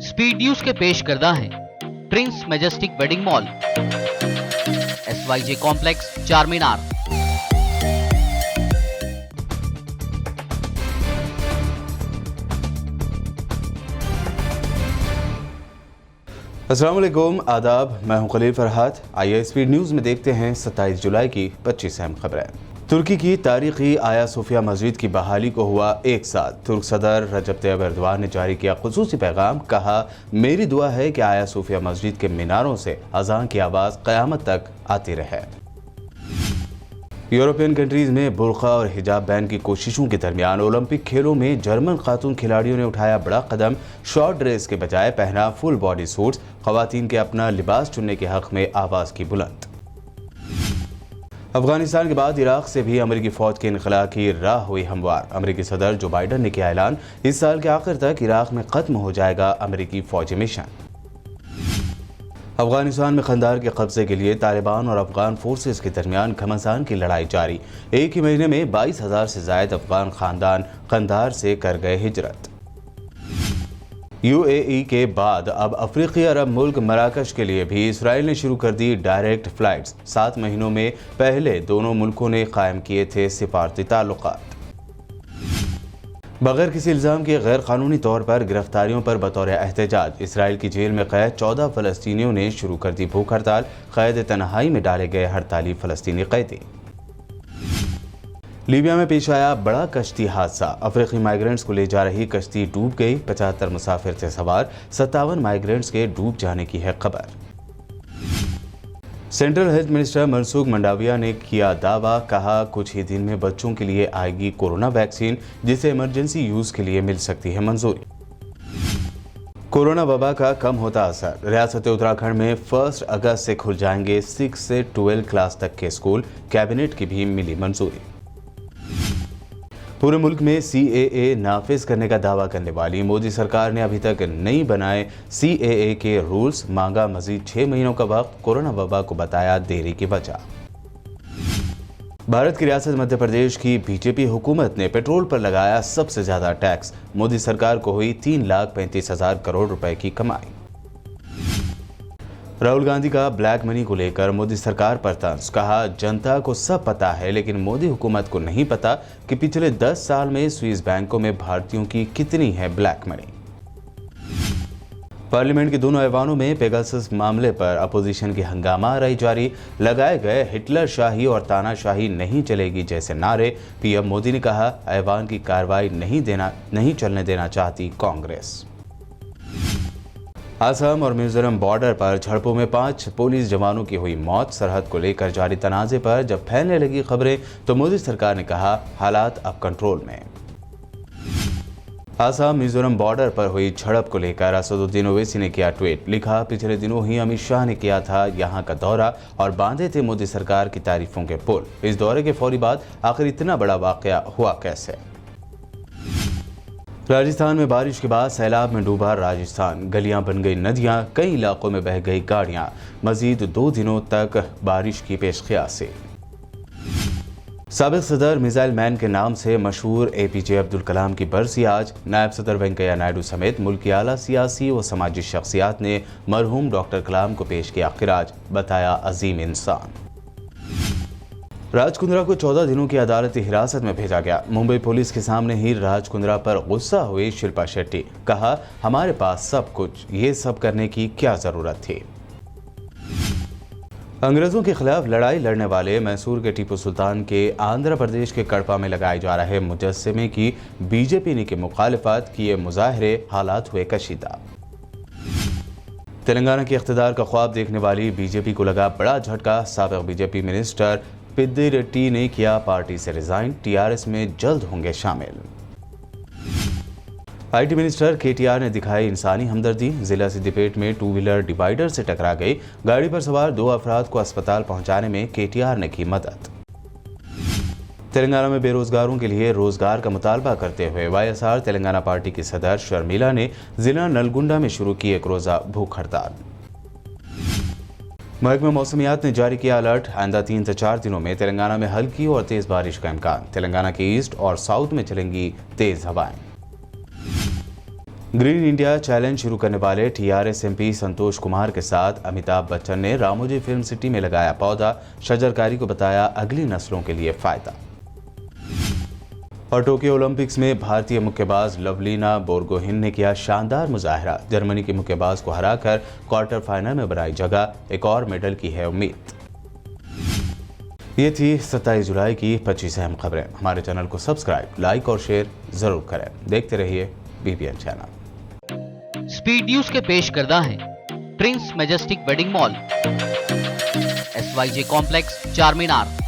Speed news के पेश करदा हैं Prince majestic wedding mall, SYJ complex, चार मीनार। अस्सलाम वालेकुम, आदाब। मैं हूं खलील फरहाद। आइए स्पीड न्यूज़ में देखते हैं 27 जुलाई की 25 अहम खबरें। तुर्की की तारीखी आया सोफिया मस्जिद की बहाली को हुआ एक साल। तुर्क सदर रजब तैयब एर्दोगान ने जारी किया खुसूसी पैगाम। कहा, मेरी दुआ है कि आया सोफिया मस्जिद के मीनारों से अजान की आवाज़ क़यामत तक आती रहे। यूरोपियन कंट्रीज में बुर्का और हिजाब बैन की कोशिशों के दरमियान ओलंपिक खेलों में जर्मन खातून खिलाड़ियों ने उठाया बड़ा कदम। शॉर्ट ड्रेस के बजाय पहना फुल बॉडी सूट्स। खवातीन के अपना लिबास चुनने के हक में आवाज़ की बुलंद। अफगानिस्तान के बाद इराक से भी अमेरिकी फौज के इनखला की राह हुई हमवार। अमेरिकी सदर जो बाइडन ने किया ऐलान, इस साल के आखिर तक इराक में खत्म हो जाएगा अमेरिकी फौजी मिशन। अफगानिस्तान में खंदार के कब्जे के लिए तालिबान और अफगान फोर्सेस के दरमियान घमासान की लड़ाई जारी। एक ही महीने में 22,000 से ज्यादा अफगान खानदान खंदार से कर गए हिजरत। UAE के बाद अब अफ्रीकी अरब मुल्क मराकश के लिए भी इसराइल ने शुरू कर दी डायरेक्ट फ्लाइट्स। 7 महीनों में पहले दोनों मुल्कों ने कायम किए थे सिफारती ताल्लुकात। बगैर किसी इल्ज़ाम के गैर कानूनी तौर पर गिरफ्तारियों पर बतौर एहतजाज इसराइल की जेल में कैद 14 फ़लस्तीनियों ने शुरू कर दी भूख हड़ताल। कैद तन्हाई में डाले गए हड़ताली फ़लस्तीनी कैदी। लीबिया में पेश आया बड़ा कश्ती हादसा। अफ्रीकी माइग्रेंट्स को ले जा रही कश्ती डूब गई। 75 मुसाफिर थे सवार। 57 माइग्रेंट्स के डूब जाने की है खबर। Central health minister Mansukh Mandaviya ने किया दावा। कहा, कुछ ही दिन में बच्चों के लिए आएगी कोरोना वैक्सीन, जिसे इमरजेंसी यूज के लिए मिल सकती है मंजूरी। कोरोना वबा का कम होता असर। रियासत उत्तराखंड में 1 अगस्त से खुल जाएंगे 6 से 12 क्लास तक के स्कूल। कैबिनेट की भी मिली मंजूरी। पूरे मुल्क में CAA नाफिज करने का दावा करने वाली मोदी सरकार ने अभी तक नहीं बनाए CAA के रूल्स। मांगा मजीद 6 महीनों का वक्त। कोरोना वबा को बताया देरी की वजह। भारत की रियासत मध्य प्रदेश की बीजेपी हुकूमत ने पेट्रोल पर लगाया सबसे ज्यादा टैक्स। मोदी सरकार को हुई 3,35,000 करोड़ रुपए की कमाई। राहुल गांधी का ब्लैक मनी को लेकर मोदी सरकार पर तंज। कहा, जनता को सब पता है, लेकिन मोदी हुकूमत को नहीं पता कि पिछले 10 साल में स्विस बैंकों में भारतीयों की कितनी है ब्लैक मनी। पार्लियामेंट के दोनों ऐवानों में पेगासस मामले पर अपोजिशन की हंगामा आराई जारी। लगाए गए हिटलर शाही और तानाशाही नहीं चलेगी जैसे नारे। PM मोदी ने कहा, ऐवान की कार्रवाई नहीं चलने देना चाहती कांग्रेस। असम और मिजोरम बॉर्डर पर झड़पों में 5 पुलिस जवानों की हुई मौत। सरहद को लेकर जारी तनाजे पर जब फैलने लगी खबरें तो मोदी सरकार ने कहा, हालात अब कंट्रोल में। असम मिजोरम बॉर्डर पर हुई झड़प को लेकर असदुद्दीन ओवैसी ने किया ट्वीट। लिखा, पिछले दिनों ही अमित शाह ने किया था यहां का दौरा और बांधे थे मोदी सरकार की तारीफों के पुल। इस दौरे के फौरी बाद आखिर इतना बड़ा वाकया हुआ कैसे? राजस्थान में बारिश के बाद सैलाब में डूबा राजस्थान। गलियां बन गई नदियां, कई इलाकों में बह गई गाड़ियां। मजीद 2 दिनों तक बारिश की पेशकयासी। साबिक सदर मिसाइल मैन के नाम से मशहूर APJ अब्दुल कलाम की बरसी आज। नायब सदर वेंकैया नायडू समेत मुल्क की आला सियासी व समाजी शख्सियात ने मरहूम डॉक्टर कलाम को पेश किया खिराज। बताया अजीम इंसान। राज कुंद्रा को 14 दिनों की अदालती हिरासत में भेजा गया। मुंबई पुलिस के सामने ही राज कुंद्रा पर गुस्सा हुई शिल्पा शेट्टी। कहा, हमारे पास सब कुछ, ये सब करने की क्या जरूरत थी? अंग्रेजों के खिलाफ लड़ाई लड़ने वाले मैसूर के टीपू सुल्तान के आंध्र प्रदेश के कड़पा में लगाए जा रहे मुजस्समे की बीजेपी ने की मुखालिफत। किए मुजाहरे, हालात हुए कशीदा। तेलंगाना के इख्तिदार का ख्वाब देखने वाली बीजेपी को लगा बड़ा झटका। साबिक बीजेपी मिनिस्टर पिद्दी रेड्डी ने किया पार्टी से रिजाइन। TRS में जल्द होंगे शामिल। IT मिनिस्टर KTR ने दिखाई इंसानी हमदर्दी। जिला सिद्दीपेट में 2 व्हीलर डिवाइडर से टकरा गई। गाड़ी पर सवार 2 अफराद को अस्पताल पहुंचाने में KTR ने की मदद। तेलंगाना में बेरोजगारों के लिए रोजगार का मुतालबा करते हुए YSR तेलंगाना पार्टी की सदर शर्मिला ने जिला नलगुंडा में शुरू की 1 रोजा भूख हड़ताल। महकमा मौसमियात ने जारी किया अलर्ट। आइंदा 3 से 4 दिनों में तेलंगाना में हल्की और तेज बारिश का इम्कान। तेलंगाना के ईस्ट और साउथ में चलेंगी तेज हवाएं। ग्रीन इंडिया चैलेंज शुरू करने वाले टीआरएस एमपी संतोष कुमार के साथ अमिताभ बच्चन ने रामोजी फिल्म सिटी में लगाया पौधा, शजरकारी को बताया अगली नस्लों के लिए फायदा। और टोक्यो ओलंपिक्स में भारतीय मुक्केबाज लवलीना बोरगोहेन ने किया शानदार मुजाहरा, जर्मनी के मुक्केबाज को हराकर क्वार्टर फाइनल में बनाई जगह, एक और मेडल की है उम्मीद। ये थी 27 जुलाई की 25 अहम खबरें। हमारे चैनल को सब्सक्राइब, लाइक और शेयर जरूर करें। देखते रहिए बीबीएन चैनल। स्पीड न्यूज के पेश करदा हैं Prince majestic wedding mall, SYJ complex, चार मीनार।